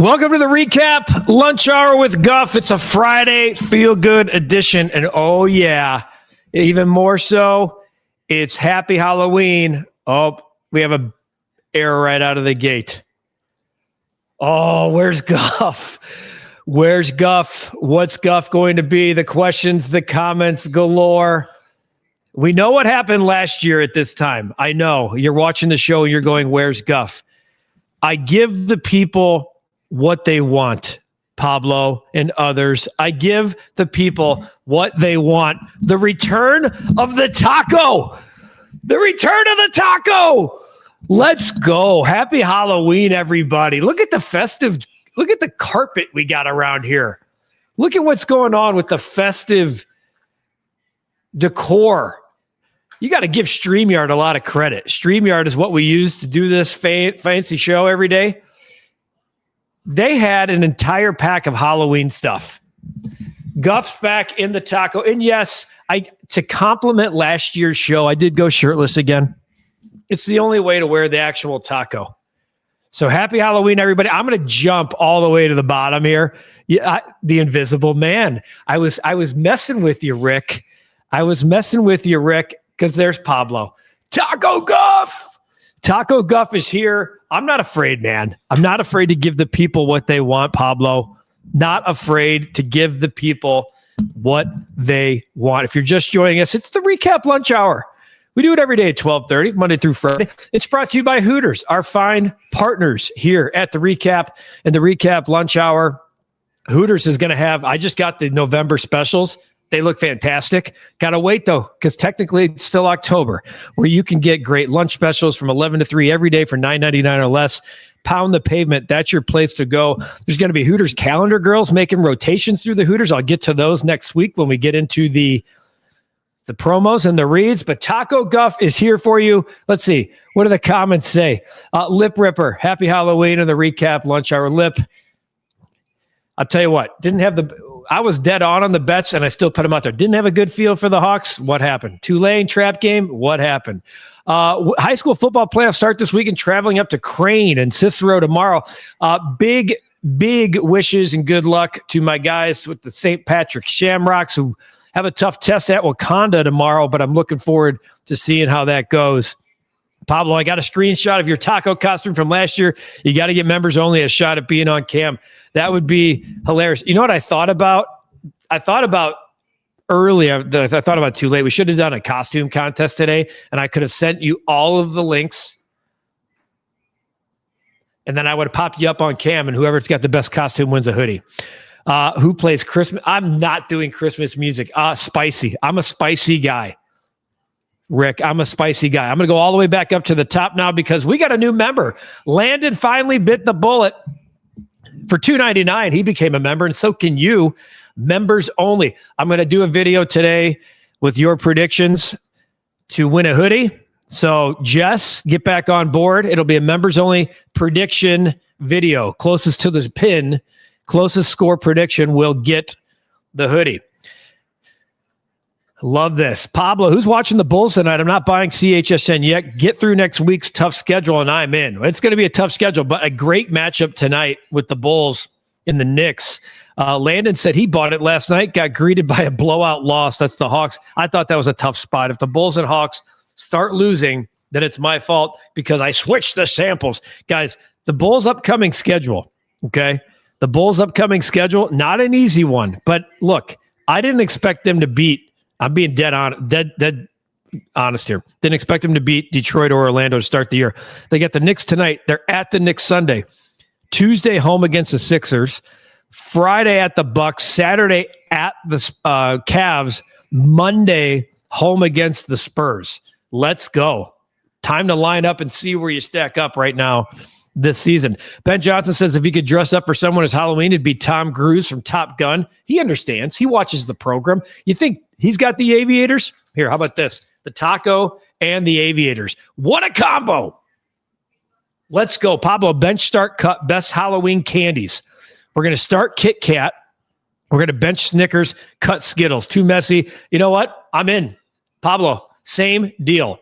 Welcome to the REKAP Lunch Hour with Guff. It's a Friday feel-good edition. And oh, yeah, even more so, it's Happy Halloween. Oh, we have a error right out of the gate. Oh, where's Guff? Where's Guff? What's Guff going to be? The questions, the comments galore. We know what happened last year at this time. I know. You're watching the show and you're going, where's Guff? I give the people what they want, Pablo and others. I give the people what they want. The return of the taco. The return of the taco. Let's go. Happy Halloween, everybody. Look at the carpet we got around here. Look at what's going on with the festive decor. You got to give StreamYard a lot of credit. StreamYard is what we use to do this fancy show every day. They had an entire pack of Halloween stuff. Guff's back in the taco. And yes, to compliment last year's show, I did go shirtless again. It's the only way to wear the actual taco. So happy Halloween, everybody. I'm going to jump all the way to the bottom here. The Invisible Man. I was messing with you, Rick. Because there's Pablo. Taco Guff! Taco Guff is here. I'm not afraid, man. I'm not afraid to give the people what they want, Pablo. Not afraid to give the people what they want. If you're just joining us, it's the REKAP Lunch Hour. We do it every day at 12:30, Monday through Friday. It's brought to you by Hooters, our fine partners here at the REKAP and the REKAP Lunch Hour. Hooters is going to have, I just got the November specials. They look fantastic. Got to wait, though, because technically it's still October, where you can get great lunch specials from 11 to 3 every day for $9.99 or less. Pound the pavement. That's your place to go. There's going to be Hooters calendar girls making rotations through the Hooters. I'll get to those next week when we get into the promos and the reads. But Taco Guff is here for you. Let's see. What do the comments say? Lip Ripper. Happy Halloween and the REKAP Lunch Hour. Lip. I'll tell you what. I was dead on the bets, and I still put them out there. Didn't have a good feel for the Hawks. What happened? Tulane trap game. What happened? High school football playoffs start this weekend, traveling up to Crane and Cicero tomorrow. Big wishes and good luck to my guys with the St. Patrick Shamrocks, who have a tough test at Wakanda tomorrow, but I'm looking forward to seeing how that goes. Pablo, I got a screenshot of your taco costume from last year. You got to get members only a shot at being on cam. That would be hilarious. You know what I thought about? I thought about earlier. I thought about too late. We should have done a costume contest today, and I could have sent you all of the links, and then I would have popped you up on cam, and whoever's got the best costume wins a hoodie. Who plays Christmas? I'm not doing Christmas music. Spicy. I'm a spicy guy. Rick, I'm a spicy guy. I'm going to go all the way back up to the top now because we got a new member. Landon finally bit the bullet. For $2.99, he became a member, and so can you. Members only. I'm going to do a video today with your predictions to win a hoodie. So, Jess, get back on board. It'll be a members-only prediction video. Closest to the pin, closest score prediction will get the hoodie. Love this. Pablo, who's watching the Bulls tonight? I'm not buying CHSN yet. Get through next week's tough schedule, and I'm in. It's going to be a tough schedule, but a great matchup tonight with the Bulls and the Knicks. Landon said he bought it last night, got greeted by a blowout loss. That's the Hawks. I thought that was a tough spot. If the Bulls and Hawks start losing, then it's my fault because I switched the samples. Guys, the Bulls' upcoming schedule, okay? The Bulls' upcoming schedule, not an easy one. But look, I didn't expect them to beat. I'm being dead honest here. Didn't expect them to beat Detroit or Orlando to start the year. They got the Knicks tonight. They're at the Knicks Sunday. Tuesday, home against the Sixers. Friday at the Bucks. Saturday at the Cavs. Monday, home against the Spurs. Let's go. Time to line up and see where you stack up right now this season. Ben Johnson says if he could dress up for someone as Halloween, it'd be Tom Cruise from Top Gun. He understands. He watches the program. You think he's got the aviators? Here, how about this? The taco and the aviators. What a combo. Let's go. Pablo, bench start cut best Halloween candies. We're going to start Kit Kat. We're going to bench Snickers, cut Skittles. Too messy. You know what? I'm in. Pablo, same deal.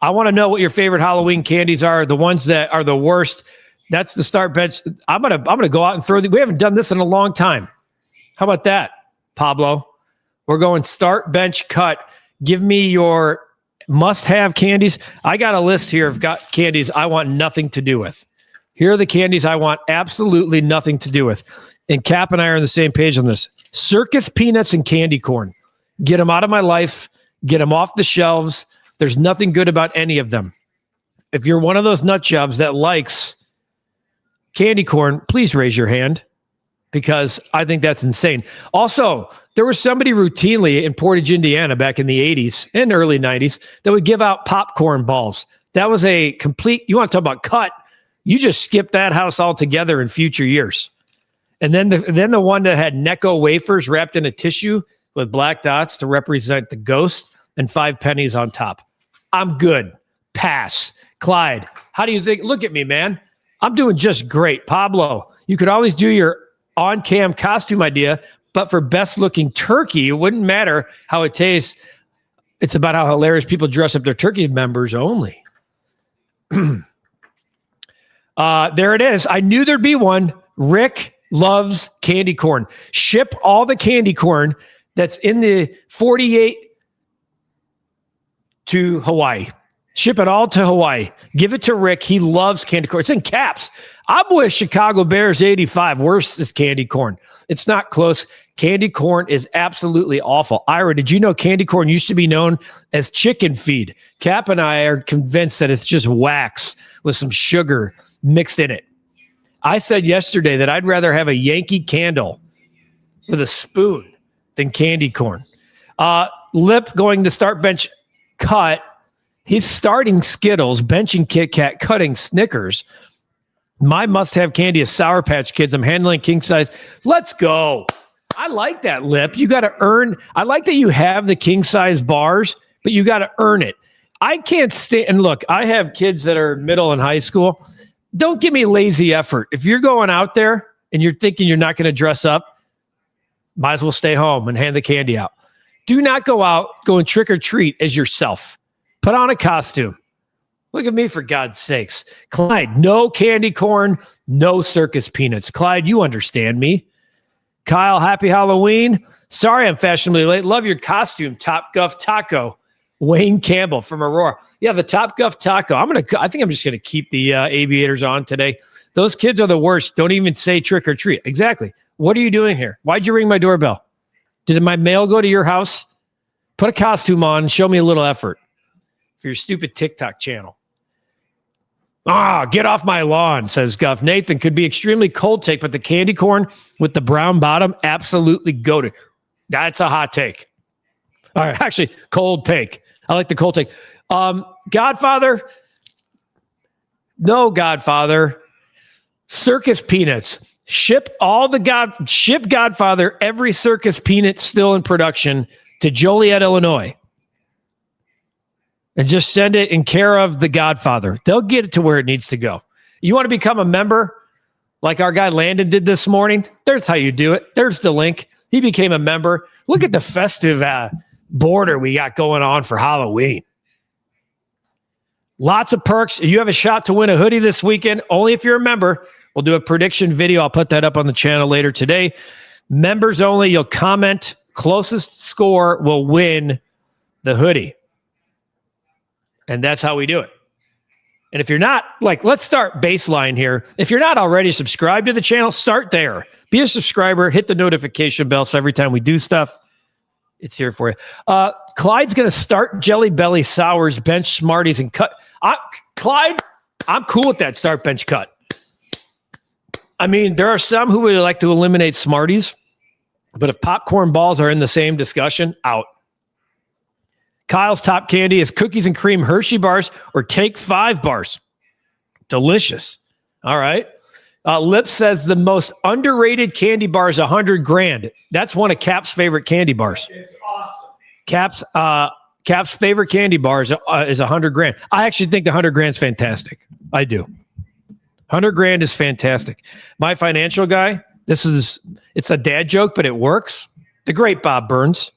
I want to know what your favorite Halloween candies are, the ones that are the worst. That's the start bench. I'm gonna go out and throw we haven't done this in a long time. How about that, Pablo? We're going start, bench, cut. Give me your must-have candies. I got a list here of candies I want nothing to do with. Here are the candies I want absolutely nothing to do with. And Cap and I are on the same page on this. Circus peanuts and candy corn. Get them out of my life. Get them off the shelves. There's nothing good about any of them. If you're one of those nut jobs that likes candy corn, please raise your hand, because I think that's insane. Also, there was somebody routinely in Portage, Indiana back in the 80s and early 90s that would give out popcorn balls. That was a complete, you want to talk about cut, you just skip that house altogether in future years. And then the one that had Necco wafers wrapped in a tissue with black dots to represent the ghost and 5 pennies on top. I'm good. Pass. Clyde, how do you think? Look at me, man. I'm doing just great. Pablo, you could always do your on-cam costume idea, but for best-looking turkey, it wouldn't matter how it tastes. It's about how hilarious people dress up their turkey members only. There it is. I knew there'd be one. Rick loves candy corn. Ship all the candy corn that's in the 48 to Hawaii. Ship it all to Hawaii. Give it to Rick. He loves candy corn. It's in caps. I'm with Chicago Bears 85. Worse is candy corn. It's not close. Candy corn is absolutely awful. Ira, did you know candy corn used to be known as chicken feed? Cap and I are convinced that it's just wax with some sugar mixed in it. I said yesterday that I'd rather have a Yankee Candle with a spoon than candy corn. Lip going to start, bench, cut. He's starting Skittles, benching Kit Kat, cutting Snickers. My must-have candy is Sour Patch Kids. I'm handling king size. Let's go. I like that, Lip. You got to earn. I like that you have the king size bars, but you got to earn it. I can't stay. And look, I have kids that are middle and high school. Don't give me lazy effort. If you're going out there and you're thinking you're not going to dress up, might as well stay home and hand the candy out. Do not go out, go and trick or treat as yourself. Put on a costume. Look at me, for God's sakes. Clyde, no candy corn, no circus peanuts. Clyde, you understand me. Kyle, happy Halloween. Sorry I'm fashionably late. Love your costume, Top Guff Taco. Wayne Campbell from Aurora. Yeah, the Top Guff Taco. I think I'm just going to keep the aviators on today. Those kids are the worst. Don't even say trick or treat. Exactly. What are you doing here? Why'd you ring my doorbell? Did my mail go to your house? Put a costume on. Show me a little effort for your stupid TikTok channel. Get off my lawn, says Guff. Nathan, could be extremely cold take, but the candy corn with the brown bottom, absolutely goated. That's a hot take. All right, actually, cold take. I like the cold take. Godfather, no Godfather. Circus peanuts. Ship Godfather, every circus peanut still in production, to Joliet, Illinois. And just send it in care of the Godfather. They'll get it to where it needs to go. You want to become a member like our guy Landon did this morning? There's how you do it. There's the link. He became a member. Look at the festive border we got going on for Halloween. Lots of perks. You have a shot to win a hoodie this weekend, only if you're a member. We'll do a prediction video. I'll put that up on the channel later today. Members only. You'll comment. Closest score will win the hoodie. And that's how we do it. And if you're not, let's start baseline here. If you're not already subscribed to the channel, start there. Be a subscriber. Hit the notification bell so every time we do stuff, it's here for you. Clyde's going to start Jelly Belly Sours, bench Smarties, and cut. Clyde, I'm cool with that start, bench, cut. I mean, there are some who would like to eliminate Smarties, but if popcorn balls are in the same discussion, out. Kyle's top candy is cookies and cream Hershey bars or Take 5 bars. Delicious. All right. Lip says the most underrated candy bar is $100,000. That's one of Cap's favorite candy bars. It's awesome. Cap's favorite candy bar is $100,000. I actually think the $100,000 is fantastic. I do. $100,000 is fantastic. My financial guy, it's a dad joke, but it works. The great Bob Burns.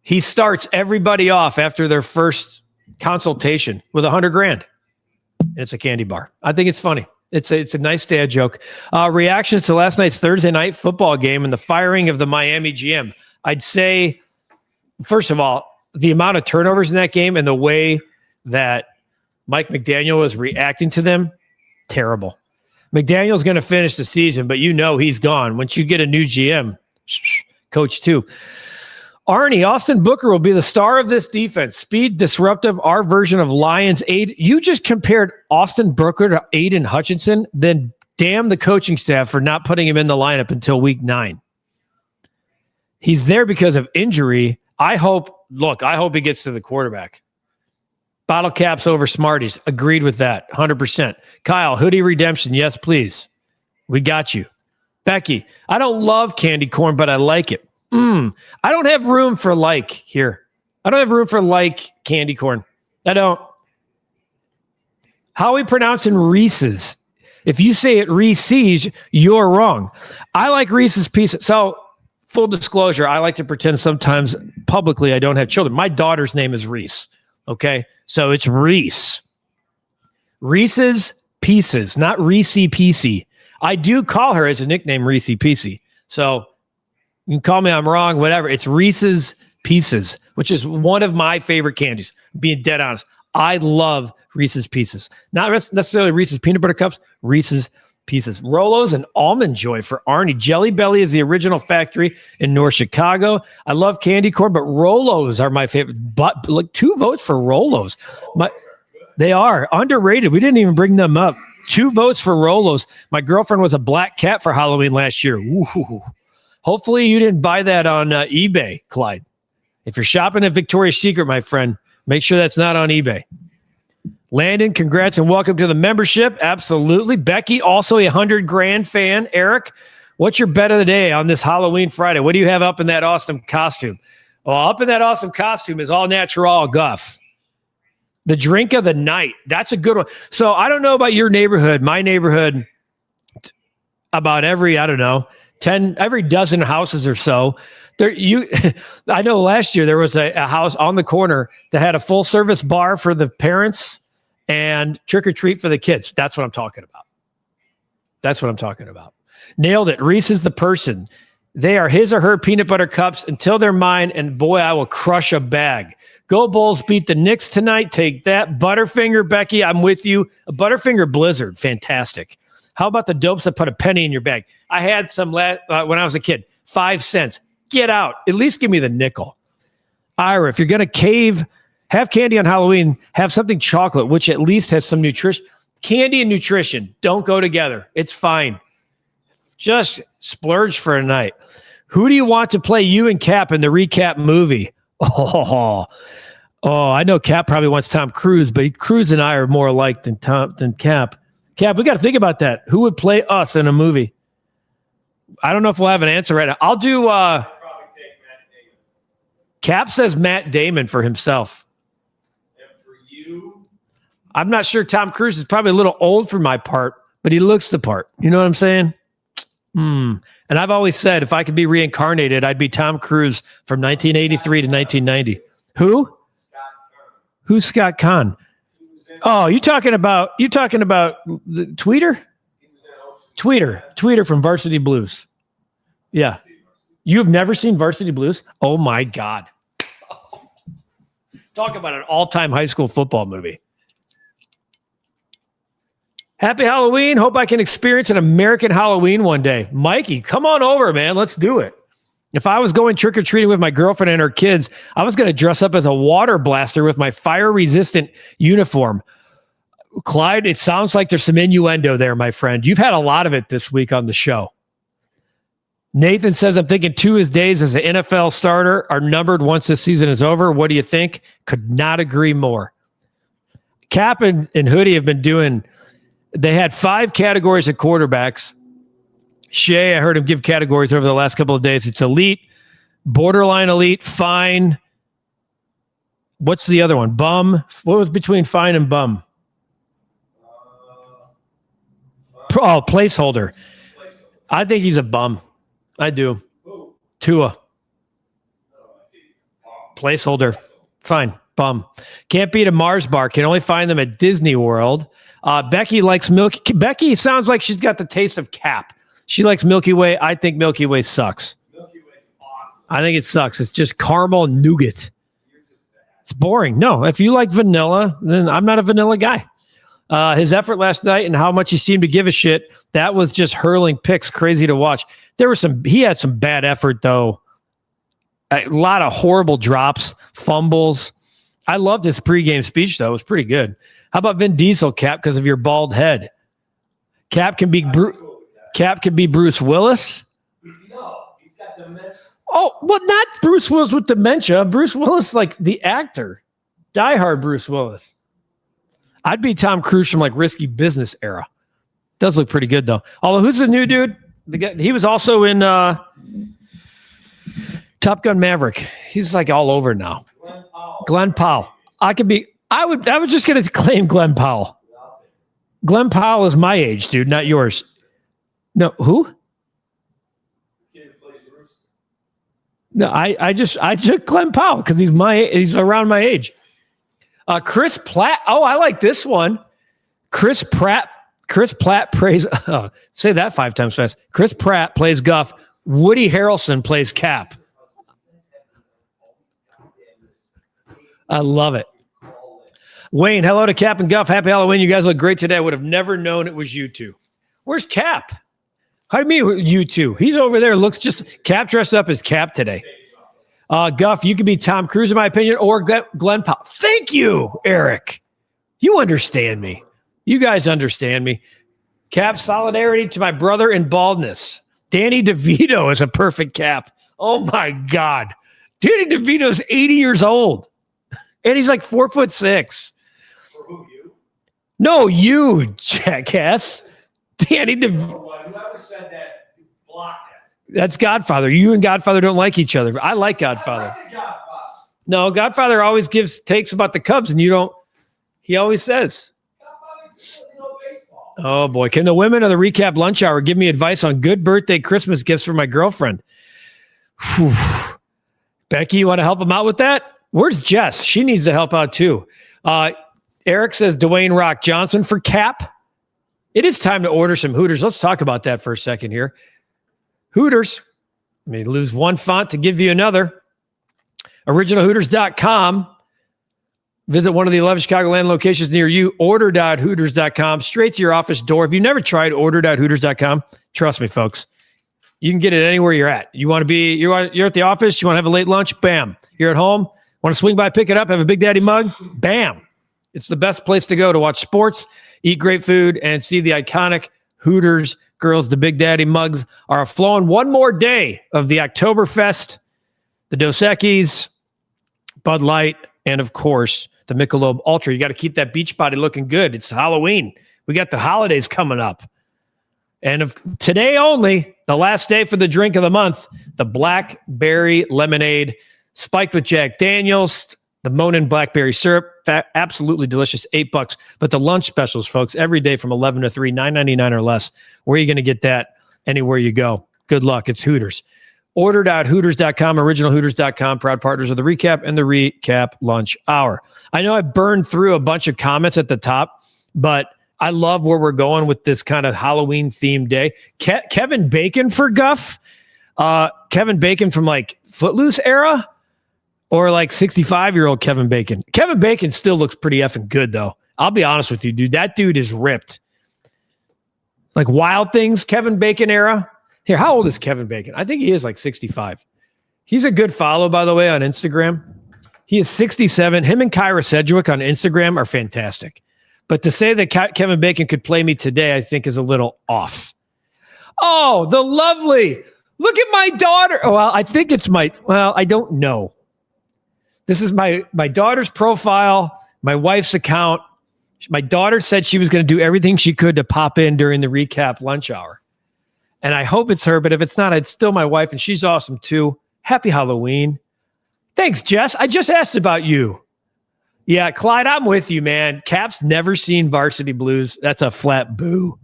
He starts everybody off after their first consultation with $100,000. And it's a candy bar. I think it's funny. It's a nice dad joke. Reactions to last night's Thursday night football game and the firing of the Miami GM. I'd say, first of all, the amount of turnovers in that game and the way that Mike McDaniel was reacting to them, terrible. McDaniel's going to finish the season, but he's gone. Once you get a new GM, coach too. Arnie, Austin Booker will be the star of this defense. Speed, disruptive, our version of Lions. You just compared Austin Booker to Aiden Hutchinson, then damn the coaching staff for not putting him in the lineup until week 9. He's there because of injury. I hope he gets to the quarterback. Bottle caps over Smarties. Agreed with that. 100%. Kyle, hoodie redemption. Yes, please. We got you. Becky, I don't love candy corn, but I like it. I don't have room for here. I don't have room for candy corn. I don't. How are we pronouncing Reese's? If you say it Reese's, you're wrong. I like Reese's Pieces. So, full disclosure, I like to pretend sometimes publicly I don't have children. My daughter's name is Reese. Okay? So it's Reese. Reese's Pieces, not Reese Piecey. I do call her as a nickname Reese Piecey. So you can call me I'm wrong, whatever. It's Reese's Pieces, which is one of my favorite candies. Being dead honest. I love Reese's Pieces. Not necessarily Reese's Peanut Butter Cups, Reese's Pieces. Rolos and Almond Joy for Arnie. Jelly Belly is the original factory in North Chicago. I love candy corn, but Rolos are my favorite. But 2 votes for Rolos. They are underrated. We didn't even bring them up. 2 votes for Rolos. My girlfriend was a black cat for Halloween last year. Ooh. Hopefully you didn't buy that on eBay, Clyde. If you're shopping at Victoria's Secret, my friend, make sure that's not on eBay. Landon, congrats and welcome to the membership. Absolutely. Becky, also a 100 grand fan. Eric, what's your bet of the day on this Halloween Friday? What do you have up in that awesome costume? Well, up in that awesome costume is all natural Guff. The drink of the night. That's a good one. So I don't know about your neighborhood. My neighborhood, about every dozen houses or so. I know last year there was a house on the corner that had a full service bar for the parents and trick or treat for the kids. That's what I'm talking about. Nailed it. Reese is the person. They are his or her peanut butter cups until they're mine, and boy, I will crush a bag. Go Bulls, beat the Knicks tonight. Take that. Butterfinger, Becky, I'm with you. A Butterfinger Blizzard, fantastic. How about the dopes that put a penny in your bag? I had some when I was a kid. 5 cents. Get out. At least give me the nickel. Ira, if you're going to have candy on Halloween, have something chocolate, which at least has some nutrition. Candy and nutrition don't go together. It's fine. Just splurge for a night. Who do you want to play you and Cap in the REKAP movie? Oh, I know Cap probably wants Tom Cruise, but Cruise and I are more alike than Cap. Cap, we got to think about that. Who would play us in a movie? I don't know if we'll have an answer right now. I'll do I'd probably take Matt Damon. Cap says Matt Damon for himself. And for you, I'm not sure. Tom Cruise is probably a little old for my part, but he looks the part. You know what I'm saying? And I've always said if I could be reincarnated, I'd be Tom Cruise from 1983 to 1990. Who? Scott Kerr. Who's Scott Kahn? Oh, you talking about the Tweeter? Tweeter from Varsity Blues. Yeah. You've never seen Varsity Blues? Oh my God. Talk about an all-time high school football movie. Happy Halloween. Hope I can experience an American Halloween one day. Mikey, come on over, man. Let's do it. If I was going trick-or-treating with my girlfriend and her kids, I was going to dress up as a water blaster with my fire-resistant uniform. Clyde, it sounds like there's some innuendo there, my friend. You've had a lot of it this week on the show. Nathan says, I'm thinking 2 his days as an NFL starter are numbered once this season is over. What do you think? Could not agree more. Cap and Hoodie have been doing, they had 5 categories of quarterbacks. Shea, I heard him give categories over the last couple of days. It's elite, borderline elite, fine. What's the other one? Bum. What was between fine and bum? Oh, placeholder. I think he's a bum. I do. Tua. Placeholder. Fine. Bum. Can't beat a Mars bar. Can only find them at Disney World. Becky likes Milky. Becky sounds like she's got the taste of Cap. She likes Milky Way. I think Milky Way sucks. Milky Way's awesome. I think it sucks. It's just caramel nougat. It's boring. No, if you like vanilla, then I'm not a vanilla guy. His effort last night and how much he seemed to give a shit, that was just hurling picks, crazy to watch. He had some bad effort, though. A lot of horrible drops, fumbles. I loved his pregame speech, though. It was pretty good. How about Vin Diesel, Cap, because of your bald head? Cap can be Bruce Willis. No, he's got dementia. Oh, well, not Bruce Willis with dementia. Bruce Willis, like the actor. Die Hard Bruce Willis. I'd be Tom Cruise from like Risky Business era. Does look pretty good, though. Although, who's the new dude? The guy, he was also in Top Gun Maverick. He's like all over now. Glenn Powell. I was just going to claim Glenn Powell. Glenn Powell is my age, dude, not yours. No, who? No, I took Glenn Powell because he's around my age. Chris Pratt. Oh, I like this one. Chris Pratt plays. Say that 5 times fast. Chris Pratt plays Guff. Woody Harrelson plays Cap. I love it. Wayne, hello to Cap and Guff. Happy Halloween. You guys look great today. I would have never known it was you two. Where's Cap? How do you mean you two? He's over there. Looks just Cap dressed up as Cap today. Guff, you could be Tom Cruise, in my opinion, or Glenn Powell. Thank you, Eric. You understand me. You guys understand me. Cap, solidarity to my brother in baldness. Danny DeVito is a perfect Cap. Oh, my God. Danny DeVito's 80 years old. And he's like 4'6". For who, you? No, you, jackass. Danny DeVito. Whoever said that, block that. That's Godfather. You and Godfather don't like each other. I like Godfather. I like the Godfather. No, Godfather always takes about the Cubs, and you don't. He always says. Godfather just doesn't know baseball. Oh, boy. Can the women of the REKAP Lunch Hour give me advice on good birthday Christmas gifts for my girlfriend? Whew. Becky, you want to help him out with that? Where's Jess? She needs to help out, too. Eric says Dwayne Rock Johnson for Cap. It is time to order some Hooters. Let's talk about that for a second here. Hooters. Let me lose one font to give you another. OriginalHooters.com. Visit one of the 11 Chicagoland locations near you. Order.hooters.com. Straight to your office door. If you've never tried order.hooters.com, trust me, folks. You can get it anywhere you're at. You're at the office. You want to have a late lunch? Bam. You're at home. Want to swing by, pick it up, have a Big Daddy mug? Bam. It's the best place to go to watch sports, eat great food, and see the iconic Hooters girls. The Big Daddy mugs are flowing one more day of the Oktoberfest, the Dos Equis, Bud Light, and, of course, the Michelob Ultra. You got to keep that beach body looking good. It's Halloween. We got the holidays coming up. And today only, the last day for the drink of the month, the Blackberry Lemonade, spiked with Jack Daniels, the Monin Blackberry Syrup. Absolutely delicious, $8. But the lunch specials, folks, every day from 11 to 3, $9.99 or less. Where are you going to get that? Anywhere you go. Good luck. It's Hooters. Order.hooters.com, originalhooters.com, proud partners of the REKAP and the REKAP Lunch Hour. I know I burned through a bunch of comments at the top, but I love where we're going with this kind of Halloween-themed day. Kevin Bacon for Guff? Kevin Bacon from, like, Footloose era? Or, like, 65-year-old Kevin Bacon? Kevin Bacon still looks pretty effing good, though. I'll be honest with you, dude. That dude is ripped. Like, Wild Things, Kevin Bacon era? Here, how old is Kevin Bacon? I think he is like 65. He's a good follow, by the way, on Instagram. He is 67. Him and Kyra Sedgwick on Instagram are fantastic. But to say that Kevin Bacon could play me today, I think is a little off. Oh, the lovely. Look at my daughter. Well, I think it's I don't know. This is my daughter's profile, my wife's account. My daughter said she was going to do everything she could to pop in during the REKAP Lunch Hour. And I hope it's her, but if it's not, it's still my wife, and she's awesome too. Happy Halloween. Thanks, Jess. I just asked about you. Yeah, Clyde, I'm with you, man. Cap's never seen Varsity Blues. That's a flat boo.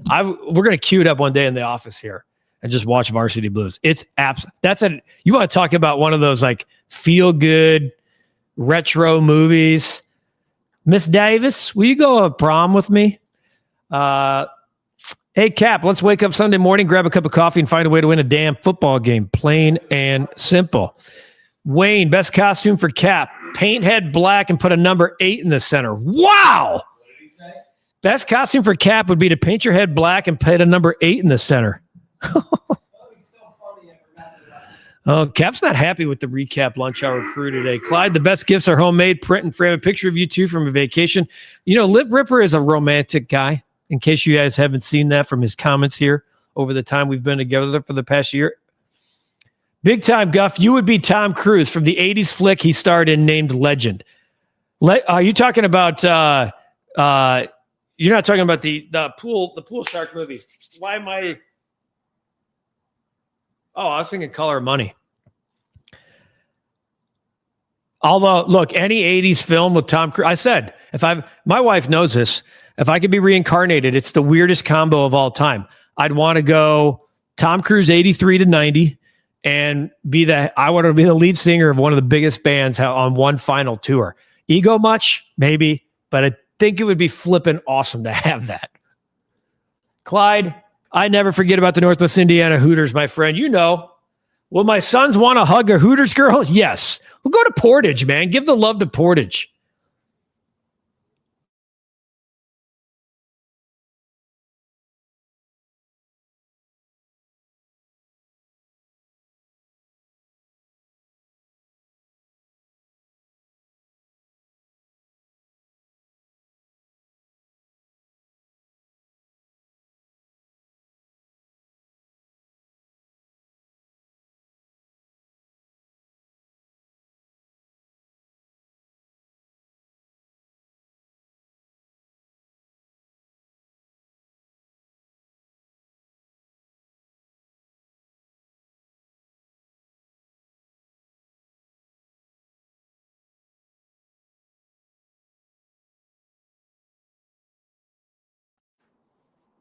We're going to queue it up one day in the office here and just watch Varsity Blues. It's you want to talk about one of those like feel good retro movies. Miss Davis, will you go to prom with me? Hey, Cap, let's wake up Sunday morning, grab a cup of coffee, and find a way to win a damn football game. Plain and simple. Wayne, best costume for Cap. Paint head black and put a number 8 in the center. Wow! What did he say? Best costume for Cap would be to paint your head black and put a number 8 in the center. Oh, he's so funny. I forgot about it. Oh, Cap's not happy with the Recap Lunch Hour crew today. Clyde, the best gifts are homemade. Print and frame a picture of you two from a vacation. You know, Lip Ripper is a romantic guy, in case you guys haven't seen that from his comments here over the time we've been together for the past year. Big time, Guff. You would be Tom Cruise from the 80s flick he starred in named Legend. Are you talking about you're not talking about the pool shark movie. Why am I I was thinking Color of Money. Although, look, any 80s film with Tom Cruise, I said, my wife knows this, if I could be reincarnated, it's the weirdest combo of all time. I'd want to go Tom Cruise 83 to 90 and I want to be the lead singer of one of the biggest bands on one final tour. Ego much? Maybe, but I think it would be flippin' awesome to have that. Clyde, I never forget about the Northwest Indiana Hooters, my friend. You know, will my sons want to hug a Hooters girl? Yes. We'll go to Portage, man. Give the love to Portage.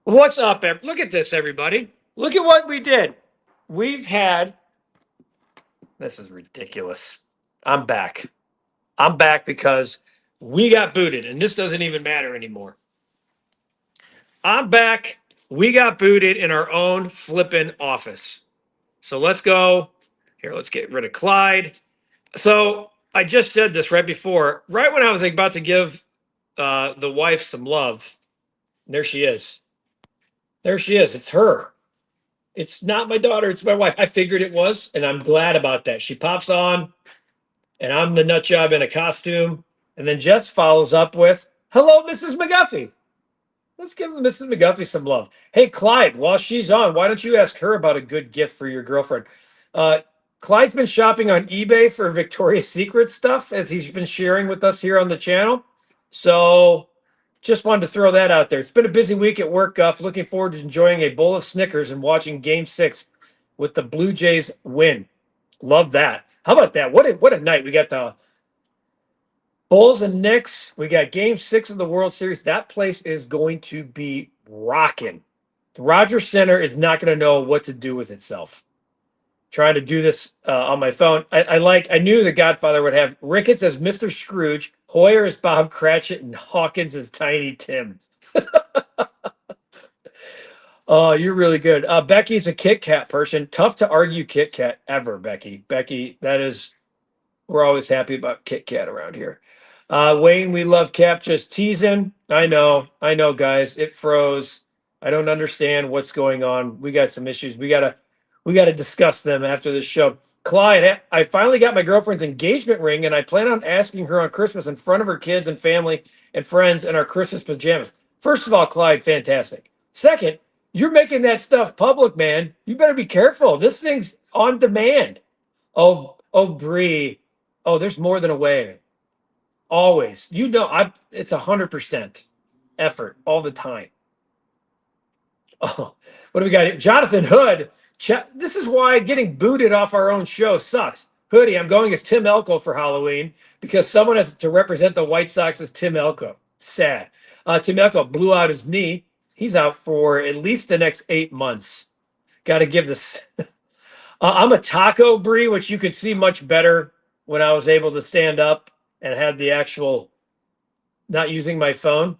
What's up? Look at this, everybody. Look at what we did. This is ridiculous. I'm back. I'm back because we got booted, and this doesn't even matter anymore. I'm back. We got booted in our own flippin' office. So let's go. Here, let's get rid of Clyde. So I just said this right when I was about to give the wife some love. There she is. There she is. It's her. It's not my daughter. It's my wife. I figured it was, and I'm glad about that. She pops on, and I'm the nut job in a costume. And then Jess follows up with, hello, Mrs. McGuffey. Let's give Mrs. McGuffey some love. Hey, Clyde, while she's on, why don't you ask her about a good gift for your girlfriend? Clyde's been shopping on eBay for Victoria's Secret stuff, as he's been sharing with us here on the channel. So just wanted to throw that out there. It's been a busy week at work, Guff. Looking forward to enjoying a bowl of Snickers and watching Game 6 with the Blue Jays win. Love that. How about that? What a night. We got the Bulls and Knicks. We got Game 6 of the World Series. That place is going to be rocking. The Rogers Center is not going to know what to do with itself. Trying to do this on my phone. I knew the Godfather would have Ricketts as Mr. Scrooge, Hoyer as Bob Cratchit, and Hawkins as Tiny Tim. Oh, you're really good. Becky's a Kit Kat person. Tough to argue Kit Kat ever, Becky. Becky, we're always happy about Kit Kat around here. Wayne, we love Cap just teasing. I know, guys. It froze. I don't understand what's going on. We got some issues. We gotta discuss them after this show. Clyde, I finally got my girlfriend's engagement ring, and I plan on asking her on Christmas in front of her kids and family and friends in our Christmas pajamas. First of all, Clyde, fantastic. Second, you're making that stuff public, man. You better be careful. This thing's on demand. Oh, Bree. Oh, there's more than a way. Always. It's 100% effort all the time. Oh, what do we got here? Jonathan Hood. This is why getting booted off our own show sucks. Hoodie, I'm going as Tim Elko for Halloween because someone has to represent the White Sox as Tim Elko. Sad. Tim Elko blew out his knee. He's out for at least the next 8 months. Got to give this. I'm a taco, Bree, which you could see much better when I was able to stand up and had the actual not using my phone.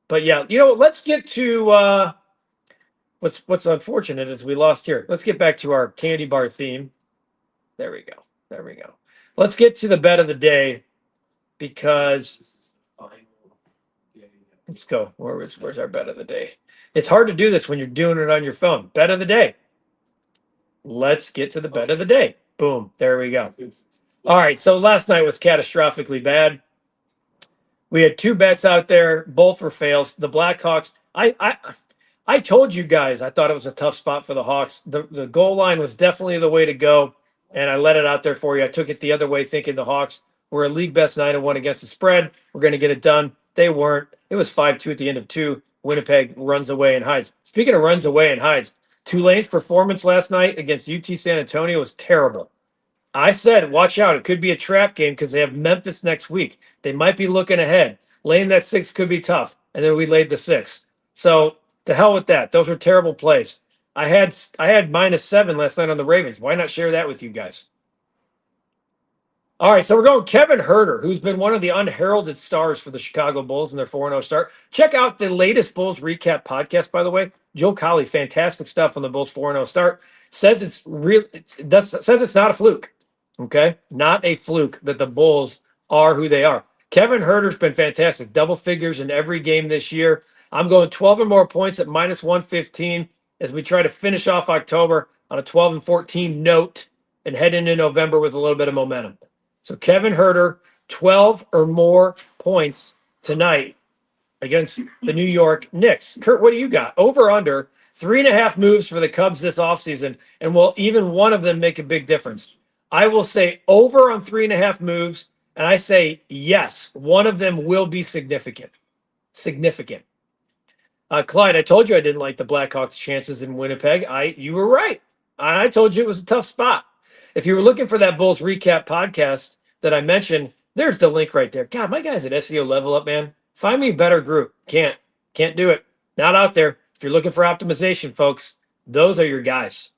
But yeah, you know, let's get to what's unfortunate is we lost here. Let's get back to our candy bar theme. There we go. There we go. Let's get to the bet of the day because let's go. Where's our bet of the day? It's hard to do this when you're doing it on your phone. Bet of the day. Let's get to the bet of the day. Boom. There we go. All right. So last night was catastrophically bad. We had two bets out there. Both were fails. The Blackhawks. I told you guys I thought it was a tough spot for the Hawks. The goal line was definitely the way to go, and I let it out there for you. I took it the other way, thinking the Hawks were a league best 9-1 against the spread. We're going to get it done. They weren't. It was 5-2 at the end of 2. Winnipeg runs away and hides. Speaking of runs away and hides, Tulane's performance last night against UT San Antonio was terrible. I said, watch out. It could be a trap game because they have Memphis next week. They might be looking ahead. Laying that 6 could be tough. And then we laid the 6. So to hell with that. Those were terrible plays. I had -7 last night on the Ravens. Why not share that with you guys? All right, so we're going Kevin Herter, who's been one of the unheralded stars for the Chicago Bulls in their 4-0 start. Check out the latest Bulls recap podcast, by the way. Joe Colley, fantastic stuff on the Bulls 4-0 start. Says it's real. Says it's not a fluke. Okay, not a fluke that the Bulls are who they are. Kevin Herter's been fantastic. Double figures in every game this year. I'm going 12 or more points at -115 as we try to finish off October on a 12-14 note and head into November with a little bit of momentum. So Kevin Herter, 12 or more points tonight against the New York Knicks. Kurt, what do you got? Over under 3.5 moves for the Cubs this offseason, and will even one of them make a big difference? I will say over on 3.5 moves, and I say yes, one of them will be significant. Significant. Clyde, I told you I didn't like the Blackhawks' chances in Winnipeg. You were right. I told you it was a tough spot. If you were looking for that Bulls recap podcast that I mentioned, there's the link right there. God, my guy's at SEO Level Up, man. Find me a better group. Can't do it. Not out there. If you're looking for optimization, folks, those are your guys.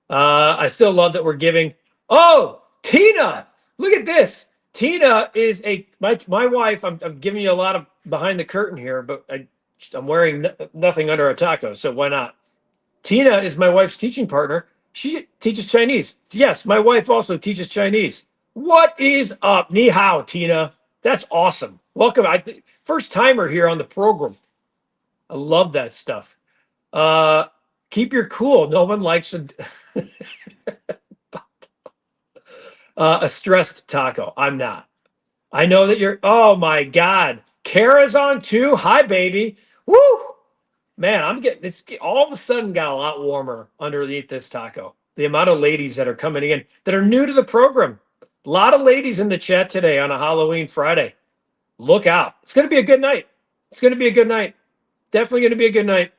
I still love that we're giving. Oh, Tina, look at this. Tina is my wife. I'm giving you a lot of behind the curtain here, but I'm wearing nothing under a taco, so why not? Tina is my wife's teaching partner. She teaches Chinese. Yes, my wife also teaches Chinese. What is up? Ni hao, Tina. That's awesome. Welcome. First timer here on the program. I love that stuff. Keep your cool. No one likes a stressed taco. I'm not. I know that you're. Oh my God. Kara's on too. Hi, baby. Woo. Man, it's all of a sudden got a lot warmer underneath this taco. The amount of ladies that are coming in that are new to the program. A lot of ladies in the chat today on a Halloween Friday. Look out. It's going to be a good night. It's going to be a good night. Definitely going to be a good night.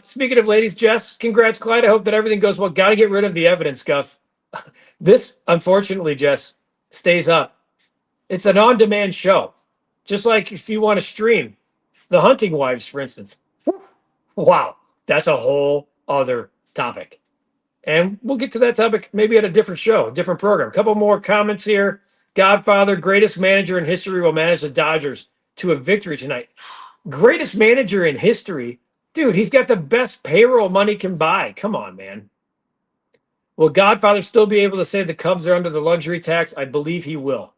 Speaking of ladies, Jess, congrats, Clyde. I hope that everything goes well. Got to get rid of the evidence, Guff. This, unfortunately, Jess, stays up. It's an on-demand show. Just like if you want to stream The Hunting Wives, for instance. Wow, that's a whole other topic. And we'll get to that topic maybe at a different show, a different program. A couple more comments here. Godfather, greatest manager in history, will manage the Dodgers to a victory tonight. Greatest manager in history? Dude, he's got the best payroll money can buy. Come on, man. Will Godfather still be able to say the Cubs are under the luxury tax? I believe he will.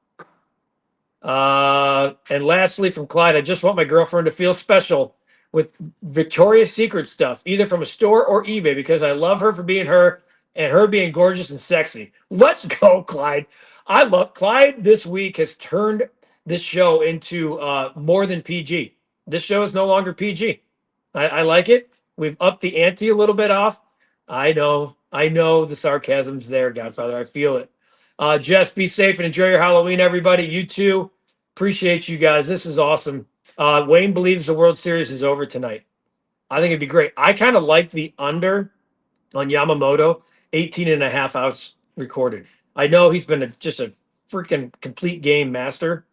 And lastly, from Clyde, I just want my girlfriend to feel special with Victoria's Secret stuff, either from a store or eBay, because I love her for being her and her being gorgeous and sexy. Let's go, Clyde. I love Clyde. This week has turned this show into more than PG. This show is no longer PG. I like it. We've upped the ante a little bit off. I know the sarcasm's there, Godfather. I feel it. Jess, be safe and enjoy your Halloween, everybody. You too. Appreciate you guys. This is awesome. Wayne believes the World Series is over tonight. I think it'd be great. I kind of like the under on Yamamoto, 18.5 outs recorded. I know he's been just a freaking complete game master.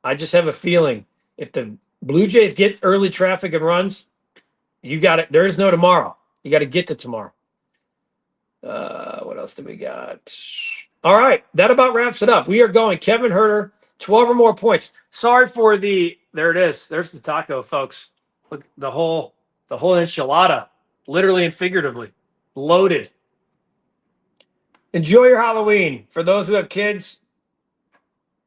I just have a feeling if the Blue Jays get early traffic and runs, you got it. There is no tomorrow. You got to get to tomorrow. What else do we got? All right. That about wraps it up. We are going Kevin Herter, 12 or more points. Sorry for the, there it is. There's the taco, folks. Look, the whole enchilada, literally and figuratively, loaded. Enjoy your Halloween. For those who have kids,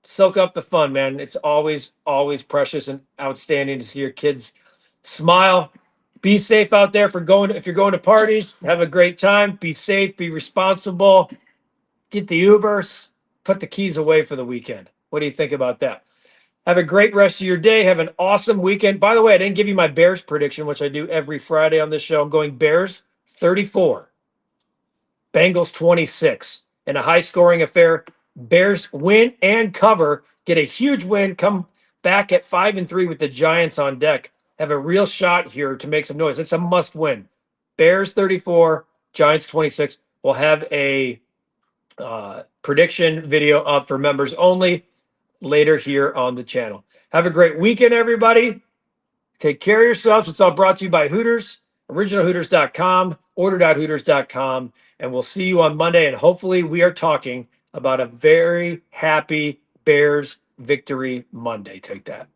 soak up the fun, man. It's always, always precious and outstanding to see your kids smile. Be safe out there if you're going to parties. Have a great time. Be safe, be responsible. Get the Ubers. Put the keys away for the weekend. What do you think about that? Have a great rest of your day. Have an awesome weekend. By the way, I didn't give you my Bears prediction, which I do every Friday on this show. I'm going Bears 34, Bengals 26. In a high-scoring affair, Bears win and cover, get a huge win, come back at 5-3 with the Giants on deck. Have a real shot here to make some noise. It's a must-win. Bears 34, Giants 26. We'll have a prediction video up for members only later here on the channel. Have a great weekend, everybody. Take care of yourselves. It's all brought to you by Hooters, originalhooters.com, order.hooters.com, and we'll see you on Monday. And hopefully we are talking about a very happy Bears victory Monday. Take that.